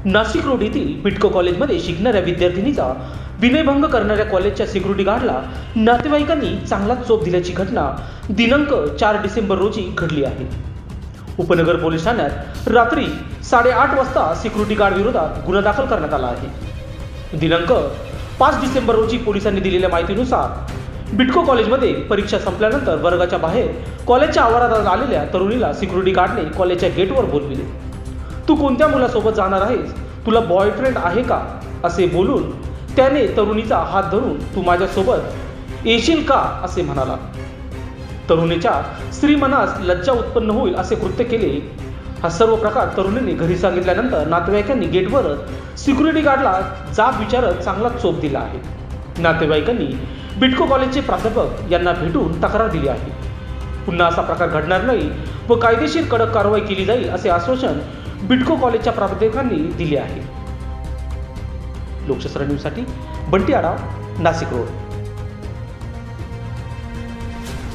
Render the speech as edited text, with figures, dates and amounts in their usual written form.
Nashik road येथील बिटको कॉलेजमध्ये शिकणाऱ्या विद्यार्थिनीचा विनयभंग करणाऱ्या कॉलेजच्या सिक्युरिटी गार्डला नातेवाईकांनी चांगलाच चोप दिल्याची घटना दिनांक 4 डिसेंबर रोजी घडली आहे। उपनगर पोलीस ठाण्यात रात्री 8:30 वाजता सिक्युरिटी गार्ड विरोधात गुन्हा दाखल करण्यात आला आहे। दिनांक 5 डिसेंबर रोजी पोलिसांनी दिलेल्या माहितीनुसार बिटको कॉलेजमध्ये परीक्षा संपल्यानंतर वर्गाच्या बाहेर कॉलेजच्या आवारात आलेल्या तरुणीला सिक्युरिटी गार्डने कॉलेजच्या गेटवर बोलविले। तू कोणत्या मुलासोबत जाणार आहेस, तुला बॉयफ्रेंड आहे का, असे बोलून त्याने तरुणीचा हात धरून तू माझ्यासोबत येशील का असे म्हणाला। तरुणीच्या स्त्रीमनास लज्जा उत्पन्न होईल असे कृत्य केले। हा सर्व प्रकार तरुणीने घरी सांगितल्यानंतर नातेवाईकांनी गेटवर सिक्युरिटी गार्डला जाब विचारत चांगला चोप दिला आहे। नातेवाईकांनी बिटको कॉलेजचे प्राध्यापक यांना भेटून तक्रार दिली आहे। पुन्हा असा प्रकार घडणार नाही व कायदेशीर कडक कारवाई केली जाईल असे आश्वासन बिटको कॉलेजच्या प्राध्यापकांनी दिले आहे। लोकशास्त्र न्यूजसाठी बंटी आढाव, नाशिक रोड।